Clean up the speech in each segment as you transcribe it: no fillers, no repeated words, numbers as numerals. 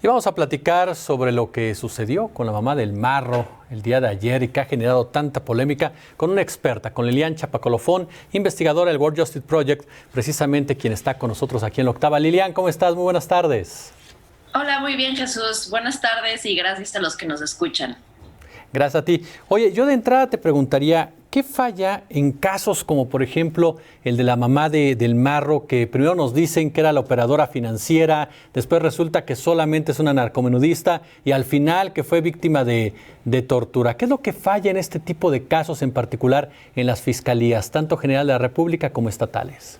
Y vamos a platicar sobre lo que sucedió con la mamá del Marro el día de ayer y que ha generado tanta polémica con una experta, con Lilian Chapacolofón, investigadora del World Justice Project, precisamente quien está con nosotros aquí en La Octava. Lilian, ¿cómo estás? Muy buenas tardes. Hola, muy bien, Jesús. Buenas tardes y gracias a los que nos escuchan. Gracias a ti. Oye, yo de entrada te preguntaría, ¿qué falla en casos como, por ejemplo, el de la mamá del Marro, que primero nos dicen que era la operadora financiera, después resulta que solamente es una narcomenudista y al final que fue víctima de tortura? ¿Qué es lo que falla en este tipo de casos, en particular en las fiscalías, tanto general de la República como estatales?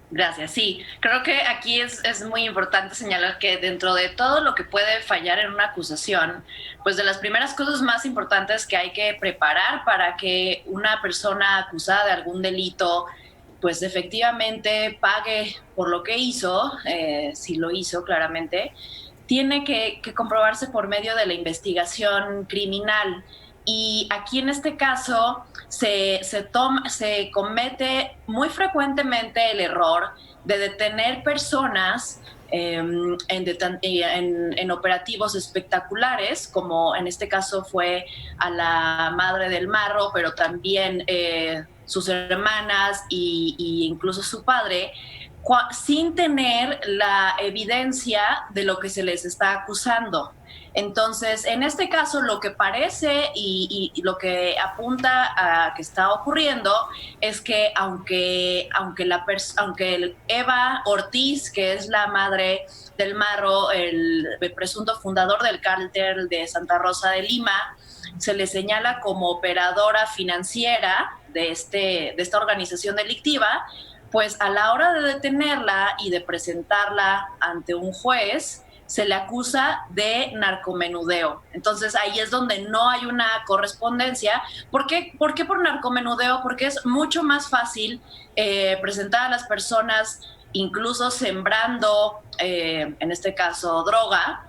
Gracias. Sí, creo que aquí es muy importante señalar que dentro de todo lo que puede fallar en una acusación, pues de las primeras cosas más importantes que hay que preparar para que una persona acusada de algún delito pues efectivamente pague por lo que hizo, si lo hizo claramente, tiene que comprobarse por medio de la investigación criminal. Y aquí en este caso se comete muy frecuentemente el error de detener personas en operativos espectaculares, como en este caso fue a la madre del Marro, pero también sus hermanas y incluso su padre, sin tener la evidencia de lo que se les está acusando. Entonces, en este caso, lo que parece y lo que apunta a que está ocurriendo es que aunque Eva Ortiz, que es la madre del Marro, el presunto fundador del cártel de Santa Rosa de Lima, se le señala como operadora financiera de esta organización delictiva, pues a la hora de detenerla y de presentarla ante un juez, se le acusa de narcomenudeo. Entonces ahí es donde no hay una correspondencia. ¿Por qué por narcomenudeo? Porque es mucho más fácil presentar a las personas incluso sembrando, en este caso, droga,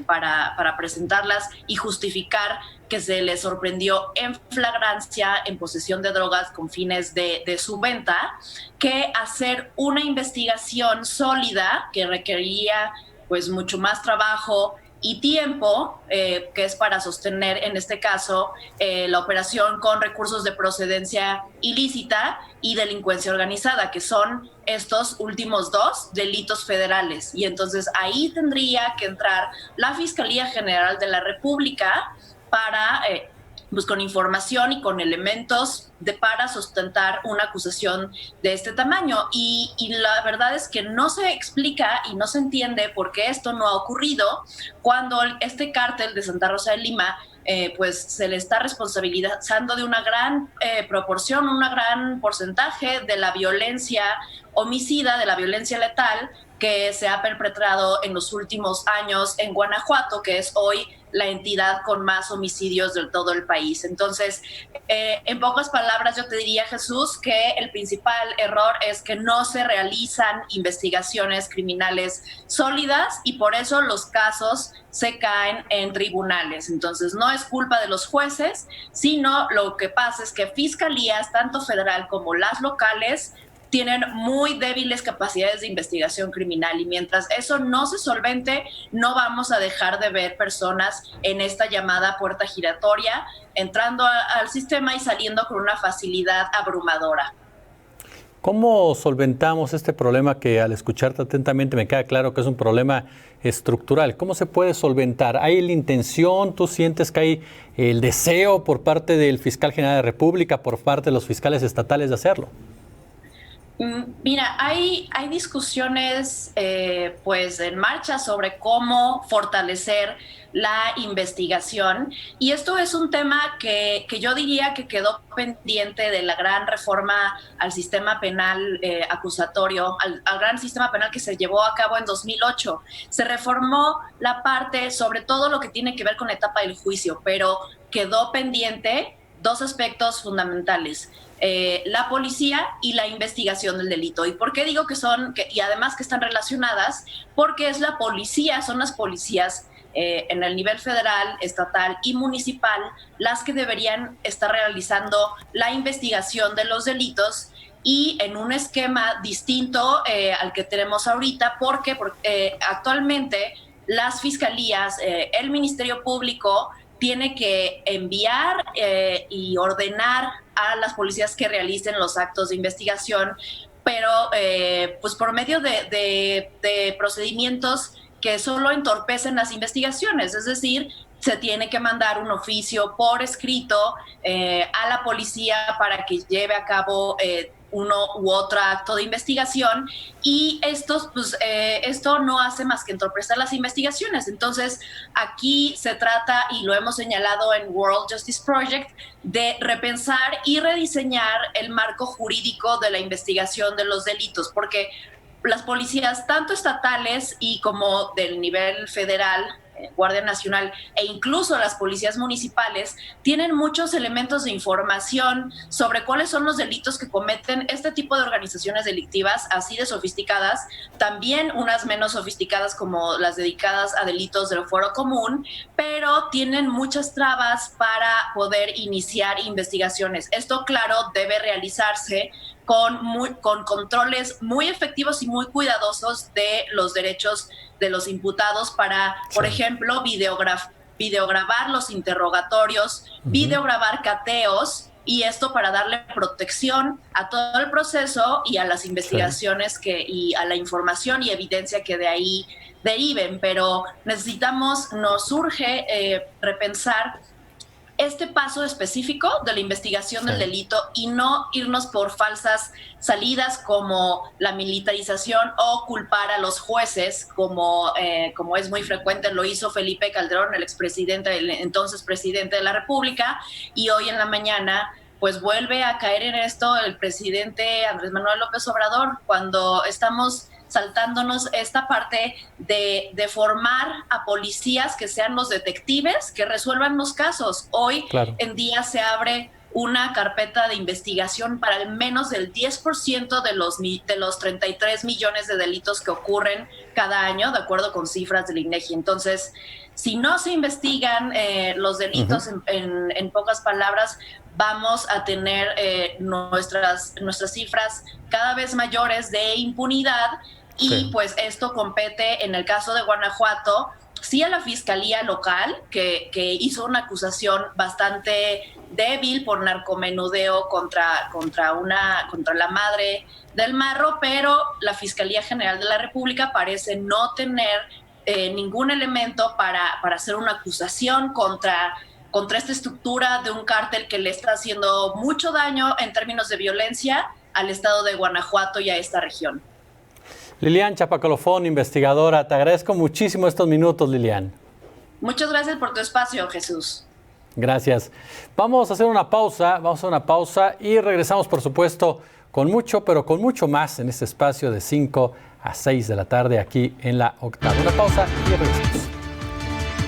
para presentarlas y justificar que se les sorprendió en flagrancia en posesión de drogas con fines de su venta, que hacer una investigación sólida que requería pues mucho más trabajo y tiempo, que es para sostener en este caso la operación con recursos de procedencia ilícita y delincuencia organizada, que son estos últimos dos delitos federales. Y entonces ahí tendría que entrar la Fiscalía General de la República para pues con información y con elementos para sustentar una acusación de este tamaño. Y la verdad es que no se explica y no se entiende por qué esto no ha ocurrido cuando este cártel de Santa Rosa de Lima pues se le está responsabilizando de una gran proporción, un gran porcentaje de la violencia homicida, de la violencia letal que se ha perpetrado en los últimos años en Guanajuato, que es hoy la entidad con más homicidios de todo el país. Entonces, en pocas palabras, yo te diría, Jesús, que el principal error es que no se realizan investigaciones criminales sólidas y por eso los casos se caen en tribunales. Entonces, no es culpa de los jueces, sino lo que pasa es que fiscalías, tanto federal como las locales, tienen muy débiles capacidades de investigación criminal y mientras eso no se solvente, no vamos a dejar de ver personas en esta llamada puerta giratoria, entrando al sistema y saliendo con una facilidad abrumadora. ¿Cómo solventamos este problema que al escucharte atentamente me queda claro que es un problema estructural? ¿Cómo se puede solventar? ¿Hay la intención? ¿Tú sientes que hay el deseo por parte del fiscal general de la República, por parte de los fiscales estatales de hacerlo? Mira, hay discusiones pues en marcha sobre cómo fortalecer la investigación y esto es un tema que yo diría que quedó pendiente de la gran reforma al sistema penal acusatorio, al gran sistema penal que se llevó a cabo en 2008. Se reformó la parte sobre todo lo que tiene que ver con la etapa del juicio, pero quedó pendiente dos aspectos fundamentales. La policía y la investigación del delito. ¿Y por qué digo que y además que están relacionadas? Porque es la policía, son las policías en el nivel federal, estatal y municipal las que deberían estar realizando la investigación de los delitos y en un esquema distinto al que tenemos ahorita, porque actualmente las fiscalías, el Ministerio Público tiene que enviar y ordenar a las policías que realicen los actos de investigación, pero pues por medio de procedimientos que solo entorpecen las investigaciones, es decir, se tiene que mandar un oficio por escrito a la policía para que lleve a cabo uno u otro acto de investigación, y esto no hace más que entorpecer las investigaciones. Entonces, aquí se trata, y lo hemos señalado en World Justice Project, de repensar y rediseñar el marco jurídico de la investigación de los delitos, porque las policías, tanto estatales y como del nivel federal, Guardia Nacional e incluso las policías municipales, tienen muchos elementos de información sobre cuáles son los delitos que cometen este tipo de organizaciones delictivas así de sofisticadas, también unas menos sofisticadas como las dedicadas a delitos del fuero común, pero tienen muchas trabas para poder iniciar investigaciones. Esto, claro, debe realizarse con controles muy efectivos y muy cuidadosos de los derechos de los imputados para, por ejemplo, videograbar los interrogatorios, videograbar cateos, y esto para darle protección a todo el proceso y a las investigaciones y a la información y evidencia que de ahí deriven. Pero nos urge repensar este paso específico de la investigación del delito y no irnos por falsas salidas como la militarización o culpar a los jueces como es muy frecuente. Lo hizo Felipe Calderón, el entonces presidente de la República, y hoy en la mañana pues vuelve a caer en esto el presidente Andrés Manuel López Obrador, cuando estamos saltándonos esta parte de formar a policías que sean los detectives que resuelvan los casos. Hoy en día se abre una carpeta de investigación para al menos el 10% de los 33 millones de delitos que ocurren cada año, de acuerdo con cifras del INEGI. Entonces, si no se investigan los delitos, en pocas palabras, vamos a tener nuestras cifras cada vez mayores de impunidad, y pues esto compete, en el caso de Guanajuato, sí a la Fiscalía Local, que hizo una acusación bastante débil por narcomenudeo contra la madre del Marro, pero la Fiscalía General de la República parece no tener ningún elemento para hacer una acusación contra esta estructura de un cártel que le está haciendo mucho daño en términos de violencia al estado de Guanajuato y a esta región. Lilian Chapacolofón, investigadora, te agradezco muchísimo estos minutos, Lilian. Muchas gracias por tu espacio, Jesús. Gracias. Vamos a hacer una pausa y regresamos, por supuesto, con mucho, pero con mucho más en este espacio de 5 a 6 de la tarde aquí en La Octava. Una pausa y regresamos.